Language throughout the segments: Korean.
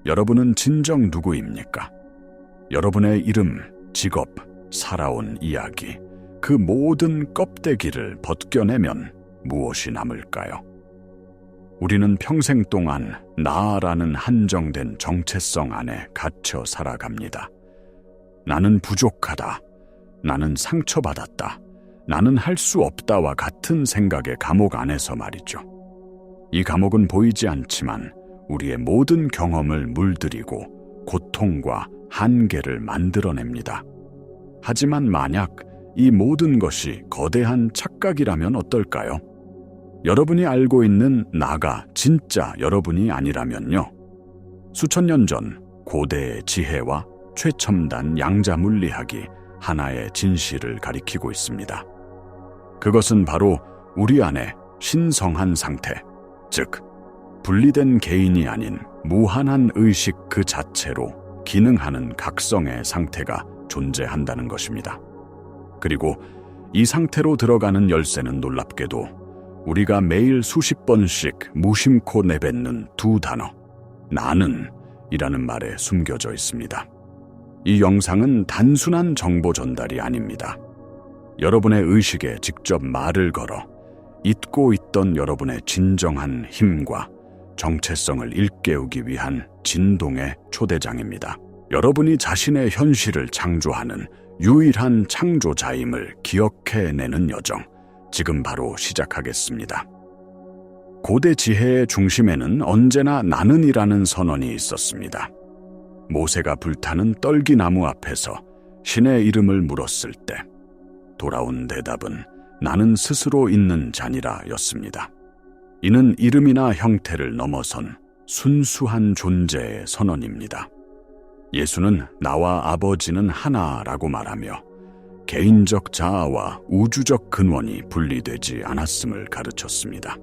여러분은 진정 누구입니까? 여러분의 이름, 직업, 살아온 이야기, 그 모든 껍데기를 벗겨내면 무엇이 남을까요? 우리는 평생 동안 나라는 한정된 정체성 안에 갇혀 살아갑니다. 나는 부족하다. 나는 상처받았다. 나는 할 수 없다와 같은 생각의 감옥 안에서 말이죠. 이 감옥은 보이지 않지만 우리의 모든 경험을 물들이고 고통과 한계를 만들어냅니다. 하지만 만약 이 모든 것이 거대한 착각이라면 어떨까요? 여러분이 알고 있는 나가 진짜 여러분이 아니라면요. 수천 년 전 고대의 지혜와 최첨단 양자 물리학이 하나의 진실을 가리키고 있습니다. 그것은 바로 우리 안에 신성한 상태, 즉 분리된 개인이 아닌 무한한 의식 그 자체로 기능하는 각성의 상태가 존재한다는 것입니다. 그리고 이 상태로 들어가는 열쇠는 놀랍게도 우리가 매일 수십 번씩 무심코 내뱉는 두 단어, 나는 이라는 말에 숨겨져 있습니다. 이 영상은 단순한 정보 전달이 아닙니다. 여러분의 의식에 직접 말을 걸어 잊고 있던 여러분의 진정한 힘과 정체성을 일깨우기 위한 진동의 초대장입니다. 여러분이 자신의 현실을 창조하는 유일한 창조자임을 기억해내는 여정, 지금 바로 시작하겠습니다. 고대 지혜의 중심에는 언제나 나는이라는 선언이 있었습니다. 모세가 불타는 떨기나무 앞에서 신의 이름을 물었을 때 돌아온 대답은 나는 스스로 있는 자니라 였습니다. 이는 이름이나 형태를 넘어선 순수한 존재의 선언입니다. 예수는 나와 아버지는 하나라고 말하며 개인적 자아와 우주적 근원이 분리되지 않았음을 가르쳤습니다.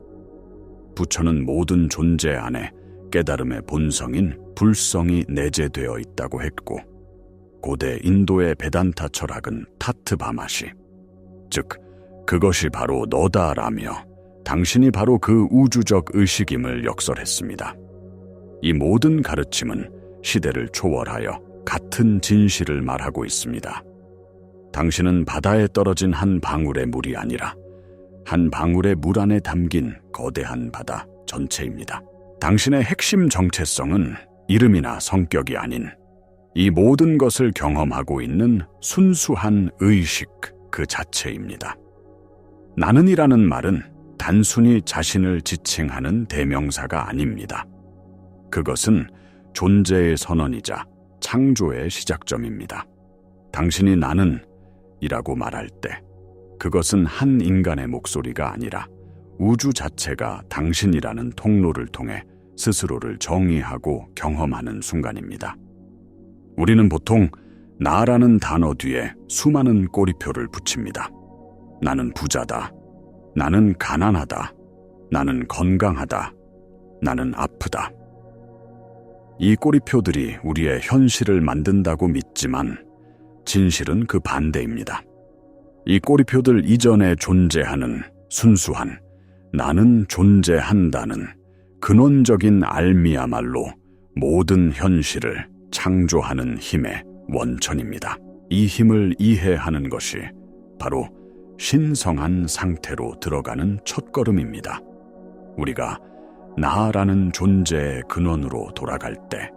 부처는 모든 존재 안에 깨달음의 본성인 불성이 내재되어 있다고 했고, 고대 인도의 베단타 철학은 타트바마시, 즉 그것이 바로 너다라며 당신이 바로 그 우주적 의식임을 역설했습니다. 이 모든 가르침은 시대를 초월하여 같은 진실을 말하고 있습니다. 당신은 바다에 떨어진 한 방울의 물이 아니라 한 방울의 물 안에 담긴 거대한 바다 전체입니다. 당신의 핵심 정체성은 이름이나 성격이 아닌 이 모든 것을 경험하고 있는 순수한 의식 그 자체입니다. 나는이라는 말은 단순히 자신을 지칭하는 대명사가 아닙니다. 그것은 존재의 선언이자 창조의 시작점입니다. 당신이 나는 이라고 말할 때 그것은 한 인간의 목소리가 아니라 우주 자체가 당신이라는 통로를 통해 스스로를 정의하고 경험하는 순간입니다. 우리는 보통 나라는 단어 뒤에 수많은 꼬리표를 붙입니다. 나는 부자다. 나는 가난하다. 나는 건강하다. 나는 아프다. 이 꼬리표들이 우리의 현실을 만든다고 믿지만 진실은 그 반대입니다. 이 꼬리표들 이전에 존재하는 순수한 나는 존재한다는 근원적인 알미야말로 모든 현실을 창조하는 힘의 원천입니다. 이 힘을 이해하는 것이 바로 신성한 상태로 들어가는 첫걸음입니다. 우리가 나라는 존재의 근원으로 돌아갈 때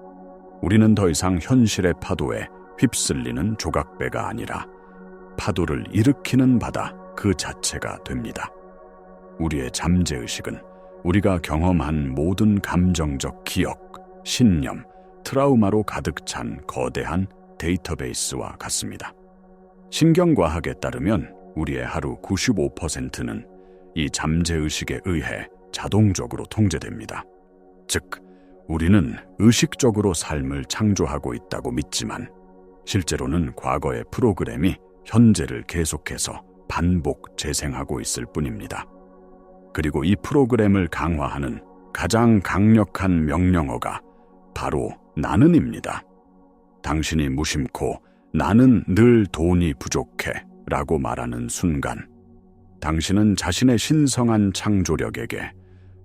우리는 더 이상 현실의 파도에 휩쓸리는 조각배가 아니라 파도를 일으키는 바다 그 자체가 됩니다. 우리의 잠재의식은 우리가 경험한 모든 감정적 기억, 신념, 트라우마로 가득 찬 거대한 데이터베이스와 같습니다. 신경과학에 따르면 우리의 하루 95%는 이 잠재의식에 의해 자동적으로 통제됩니다. 즉, 우리는 의식적으로 삶을 창조하고 있다고 믿지만 실제로는 과거의 프로그램이 현재를 계속해서 반복 재생하고 있을 뿐입니다. 그리고 이 프로그램을 강화하는 가장 강력한 명령어가 바로 나는입니다. 당신이 무심코 나는 늘 돈이 부족해 라고 말하는 순간 당신은 자신의 신성한 창조력에게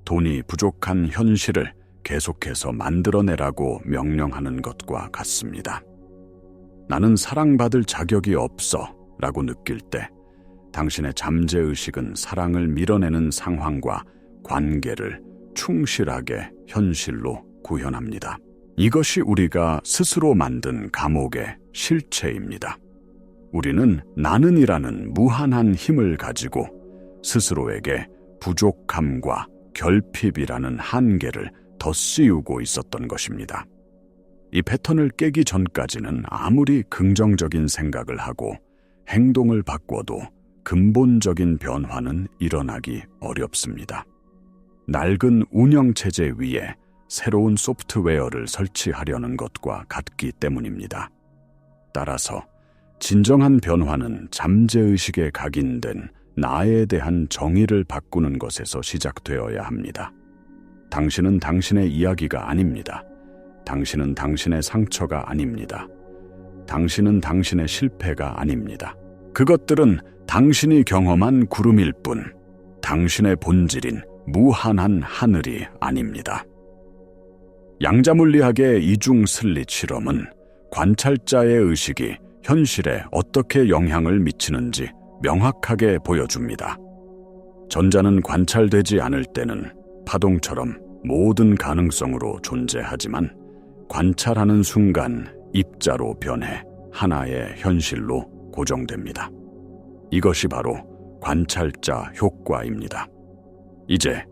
돈이 부족한 현실을 계속해서 만들어내라고 명령하는 것과 같습니다. 나는 사랑받을 자격이 없어 라고 느낄 때 당신의 잠재의식은 사랑을 밀어내는 상황과 관계를 충실하게 현실로 구현합니다. 이것이 우리가 스스로 만든 감옥의 실체입니다. 우리는 나는이라는 무한한 힘을 가지고 스스로에게 부족함과 결핍이라는 한계를 덧씌우고 있었던 것입니다. 이 패턴을 깨기 전까지는 아무리 긍정적인 생각을 하고 행동을 바꿔도 근본적인 변화는 일어나기 어렵습니다. 낡은 운영체제 위에 새로운 소프트웨어를 설치하려는 것과 같기 때문입니다. 따라서 진정한 변화는 잠재의식에 각인된 나에 대한 정의를 바꾸는 것에서 시작되어야 합니다. 당신은 당신의 이야기가 아닙니다. 당신은 당신의 상처가 아닙니다. 당신은 당신의 실패가 아닙니다. 그것들은 당신이 경험한 구름일 뿐, 당신의 본질인 무한한 하늘이 아닙니다. 양자물리학의 이중 슬릿 실험은 관찰자의 의식이 현실에 어떻게 영향을 미치는지 명확하게 보여줍니다. 전자는 관찰되지 않을 때는 파동처럼 모든 가능성으로 존재하지만 관찰하는 순간 입자로 변해 하나의 현실로 고정됩니다. 이것이 바로 관찰자 효과입니다. 이제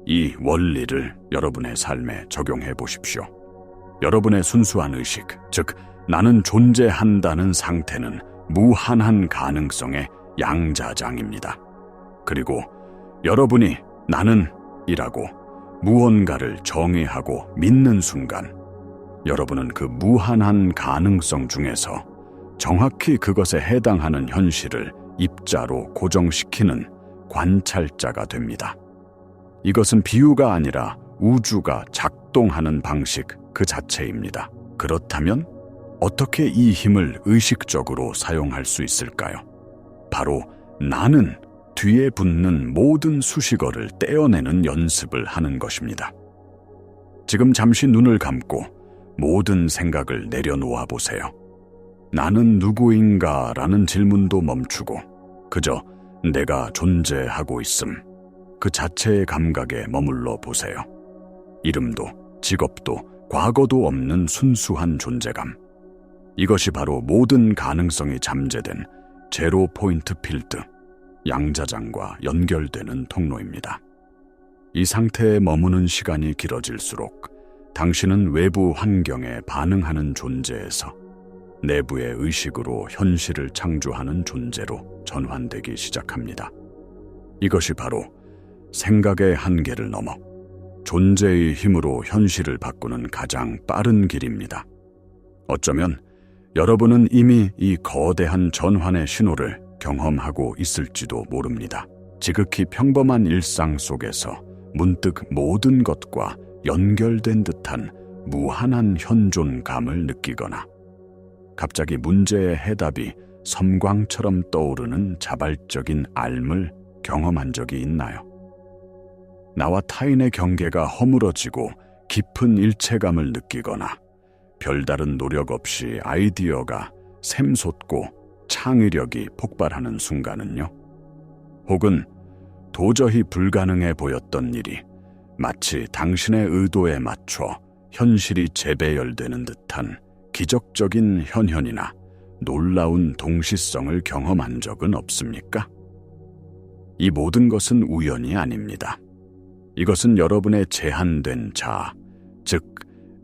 이 원리를 여러분의 삶에 적용해 보십시오. 여러분의 순수한 의식, 즉 나는 존재한다는 상태는 무한한 가능성의 양자장입니다. 그리고 여러분이 나는 이라고 무언가를 정의하고 믿는 순간 여러분은 그 무한한 가능성 중에서 정확히 그것에 해당하는 현실을 입자로 고정시키는 관찰자가 됩니다. 이것은 비유가 아니라 우주가 작동하는 방식 그 자체입니다. 그렇다면 어떻게 이 힘을 의식적으로 사용할 수 있을까요? 바로 나는 뒤에 붙는 모든 수식어를 떼어내는 연습을 하는 것입니다. 지금 잠시 눈을 감고 모든 생각을 내려놓아 보세요. 나는 누구인가? 라는 질문도 멈추고 그저 내가 존재하고 있음, 그 자체의 감각에 머물러 보세요. 이름도 직업도 과거도 없는 순수한 존재감. 이것이 바로 모든 가능성이 잠재된 제로 포인트 필드, 양자장과 연결되는 통로입니다. 이 상태에 머무는 시간이 길어질수록 당신은 외부 환경에 반응하는 존재에서 내부의 의식으로 현실을 창조하는 존재로 전환되기 시작합니다. 이것이 바로 생각의 한계를 넘어 존재의 힘으로 현실을 바꾸는 가장 빠른 길입니다. 어쩌면 여러분은 이미 이 거대한 전환의 신호를 경험하고 있을지도 모릅니다. 지극히 평범한 일상 속에서 문득 모든 것과 연결된 듯한 무한한 현존감을 느끼거나 갑자기 문제의 해답이 섬광처럼 떠오르는 자발적인 알을 경험한 적이 있나요? 나와 타인의 경계가 허물어지고 깊은 일체감을 느끼거나 별다른 노력 없이 아이디어가 샘솟고 창의력이 폭발하는 순간은요? 혹은 도저히 불가능해 보였던 일이 마치 당신의 의도에 맞춰 현실이 재배열되는 듯한 기적적인 현현이나 놀라운 동시성을 경험한 적은 없습니까? 이 모든 것은 우연이 아닙니다. 이것은 여러분의 제한된 자아, 즉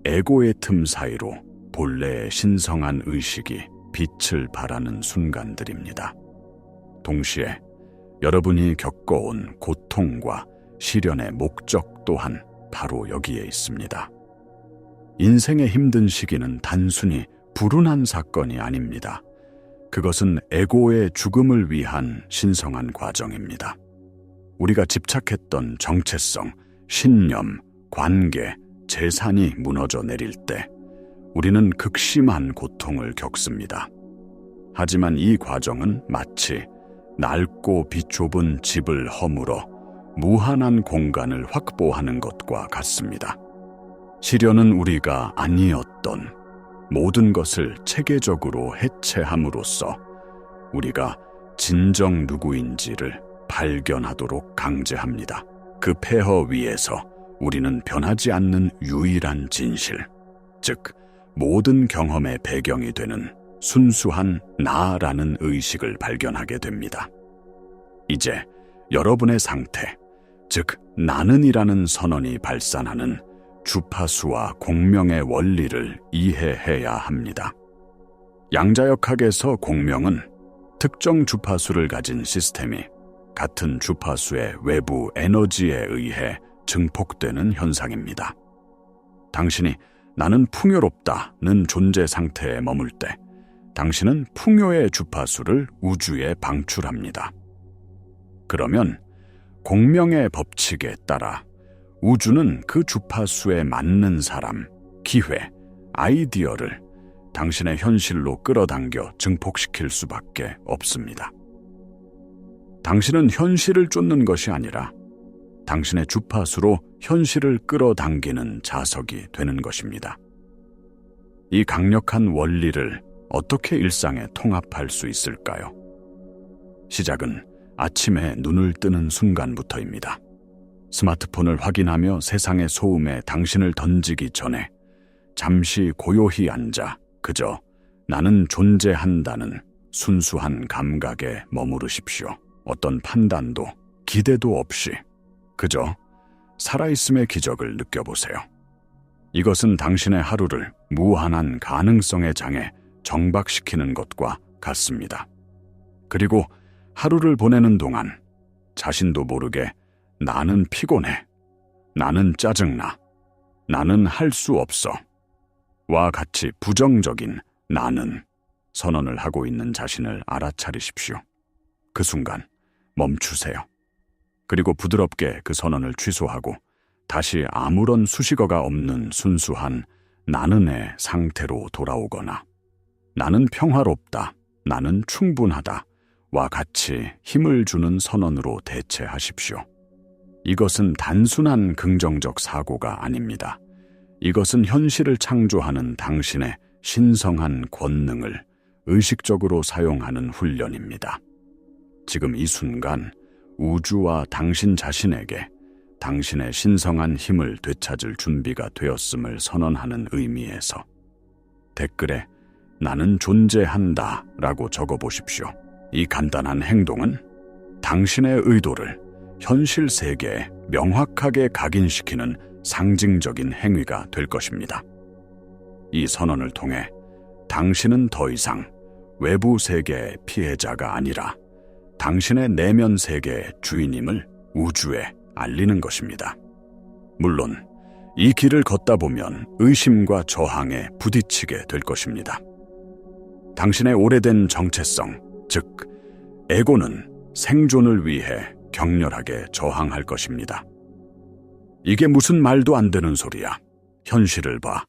에고의 틈 사이로 본래의 신성한 의식이 빛을 발하는 순간들입니다. 동시에 여러분이 겪어온 고통과 시련의 목적 또한 바로 여기에 있습니다. 인생의 힘든 시기는 단순히 불운한 사건이 아닙니다. 그것은 에고의 죽음을 위한 신성한 과정입니다. 우리가 집착했던 정체성, 신념, 관계, 재산이 무너져 내릴 때 우리는 극심한 고통을 겪습니다. 하지만 이 과정은 마치 낡고 비좁은 집을 허물어 무한한 공간을 확보하는 것과 같습니다. 시련은 우리가 아니었던 모든 것을 체계적으로 해체함으로써 우리가 진정 누구인지를 발견하도록 강제합니다. 그 폐허 위에서 우리는 변하지 않는 유일한 진실, 즉 모든 경험의 배경이 되는 순수한 나라는 의식을 발견하게 됩니다. 이제 여러분의 상태, 즉 나는이라는 선언이 발산하는 주파수와 공명의 원리를 이해해야 합니다. 양자역학에서 공명은 특정 주파수를 가진 시스템이 같은 주파수의 외부 에너지에 의해 증폭되는 현상입니다. 당신이 나는 풍요롭다는 존재 상태에 머물 때 당신은 풍요의 주파수를 우주에 방출합니다. 그러면 공명의 법칙에 따라 우주는 그 주파수에 맞는 사람, 기회, 아이디어를 당신의 현실로 끌어당겨 증폭시킬 수밖에 없습니다. 당신은 현실을 쫓는 것이 아니라 당신의 주파수로 현실을 끌어당기는 자석이 되는 것입니다. 이 강력한 원리를 어떻게 일상에 통합할 수 있을까요? 시작은 아침에 눈을 뜨는 순간부터입니다. 스마트폰을 확인하며 세상의 소음에 당신을 던지기 전에 잠시 고요히 앉아 그저 나는 존재한다는 순수한 감각에 머무르십시오. 어떤 판단도 기대도 없이 그저 살아있음의 기적을 느껴보세요. 이것은 당신의 하루를 무한한 가능성의 장에 정박시키는 것과 같습니다. 그리고 하루를 보내는 동안 자신도 모르게 나는 피곤해, 나는 짜증나, 나는 할 수 없어 와 같이 부정적인 나는 선언을 하고 있는 자신을 알아차리십시오. 그 순간 멈추세요. 그리고 부드럽게 그 선언을 취소하고 다시 아무런 수식어가 없는 순수한 나는의 상태로 돌아오거나 나는 평화롭다, 나는 충분하다 와 같이 힘을 주는 선언으로 대체하십시오. 이것은 단순한 긍정적 사고가 아닙니다. 이것은 현실을 창조하는 당신의 신성한 권능을 의식적으로 사용하는 훈련입니다. 지금 이 순간 우주와 당신 자신에게 당신의 신성한 힘을 되찾을 준비가 되었음을 선언하는 의미에서 댓글에 나는 존재한다 라고 적어보십시오. 이 간단한 행동은 당신의 의도를 현실 세계에 명확하게 각인시키는 상징적인 행위가 될 것입니다. 이 선언을 통해 당신은 더 이상 외부 세계의 피해자가 아니라 당신의 내면 세계의 주인임을 우주에 알리는 것입니다. 물론 이 길을 걷다 보면 의심과 저항에 부딪히게 될 것입니다. 당신의 오래된 정체성, 즉 에고는 생존을 위해 격렬하게 저항할 것입니다. 이게 무슨 말도 안 되는 소리야. 현실을 봐.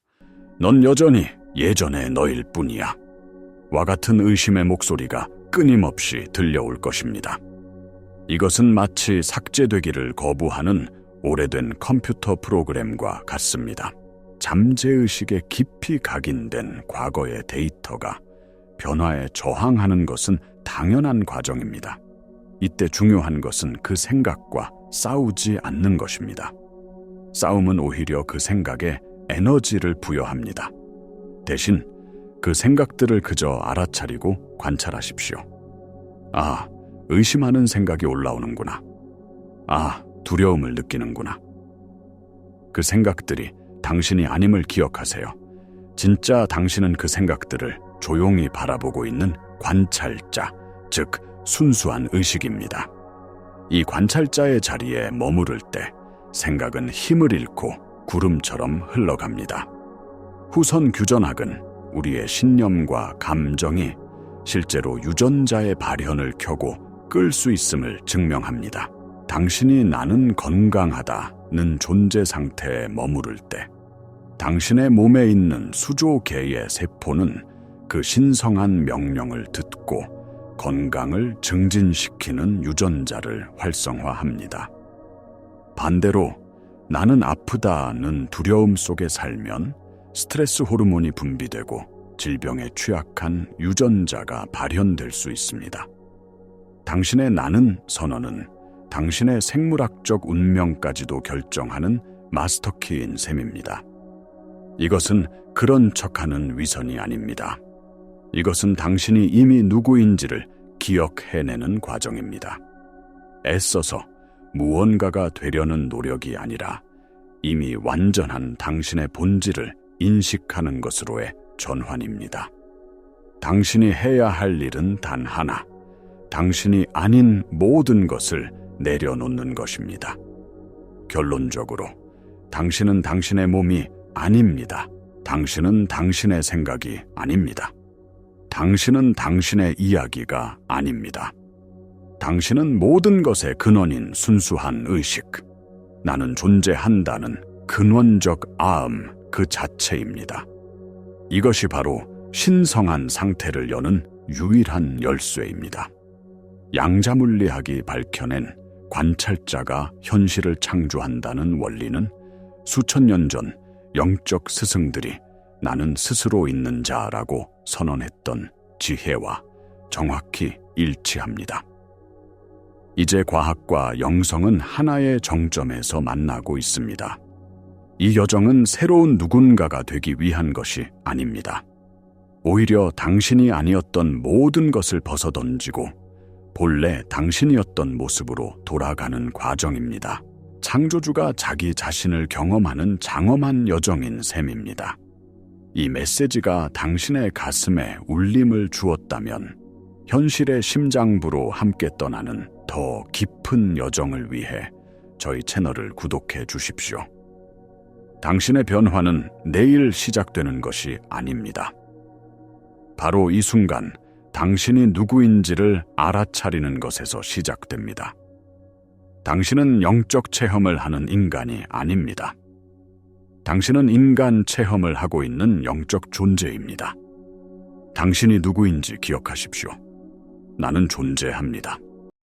넌 여전히 예전의 너일 뿐이야. 와 같은 의심의 목소리가 끊임없이 들려올 것입니다. 이것은 마치 삭제되기를 거부하는 오래된 컴퓨터 프로그램과 같습니다. 잠재의식에 깊이 각인된 과거의 데이터가 변화에 저항하는 것은 당연한 과정입니다. 이때 중요한 것은 그 생각과 싸우지 않는 것입니다. 싸움은 오히려 그 생각에 에너지를 부여합니다. 대신 그 생각들을 그저 알아차리고 관찰하십시오. 아, 의심하는 생각이 올라오는구나. 아, 두려움을 느끼는구나. 그 생각들이 당신이 아님을 기억하세요. 진짜 당신은 그 생각들을 조용히 바라보고 있는 관찰자, 즉 순수한 의식입니다. 이 관찰자의 자리에 머무를 때 생각은 힘을 잃고 구름처럼 흘러갑니다. 후선 규전학은 우리의 신념과 감정이 실제로 유전자의 발현을 켜고 끌 수 있음을 증명합니다. 당신이 나는 건강하다는 존재 상태에 머무를 때 당신의 몸에 있는 수조 개의 세포는 그 신성한 명령을 듣고 건강을 증진시키는 유전자를 활성화합니다. 반대로 나는 아프다는 두려움 속에 살면 스트레스 호르몬이 분비되고 질병에 취약한 유전자가 발현될 수 있습니다. 당신의 나는 선언은 당신의 생물학적 운명까지도 결정하는 마스터키인 셈입니다. 이것은 그런 척하는 위선이 아닙니다. 이것은 당신이 이미 누구인지를 기억해내는 과정입니다. 애써서 무언가가 되려는 노력이 아니라 이미 완전한 당신의 본질을 인식하는 것으로의 전환입니다. 당신이 해야 할 일은 단 하나, 당신이 아닌 모든 것을 내려놓는 것입니다. 결론적으로 당신은 당신의 몸이 아닙니다. 당신은 당신의 생각이 아닙니다. 당신은 당신의 이야기가 아닙니다. 당신은 모든 것의 근원인 순수한 의식, 나는 존재한다는 근원적 아음 그 자체입니다. 이것이 바로 신성한 상태를 여는 유일한 열쇠입니다. 양자물리학이 밝혀낸 관찰자가 현실을 창조한다는 원리는 수천 년 전 영적 스승들이 나는 스스로 있는 자라고 선언했던 지혜와 정확히 일치합니다. 이제 과학과 영성은 하나의 정점에서 만나고 있습니다. 이 여정은 새로운 누군가가 되기 위한 것이 아닙니다. 오히려 당신이 아니었던 모든 것을 벗어던지고 본래 당신이었던 모습으로 돌아가는 과정입니다. 창조주가 자기 자신을 경험하는 장엄한 여정인 셈입니다. 이 메시지가 당신의 가슴에 울림을 주었다면 현실의 심장부로 함께 떠나는 더 깊은 여정을 위해 저희 채널을 구독해 주십시오. 당신의 변화는 내일 시작되는 것이 아닙니다. 바로 이 순간 당신이 누구인지를 알아차리는 것에서 시작됩니다. 당신은 영적 체험을 하는 인간이 아닙니다. 당신은 인간 체험을 하고 있는 영적 존재입니다. 당신이 누구인지 기억하십시오. 나는 존재합니다.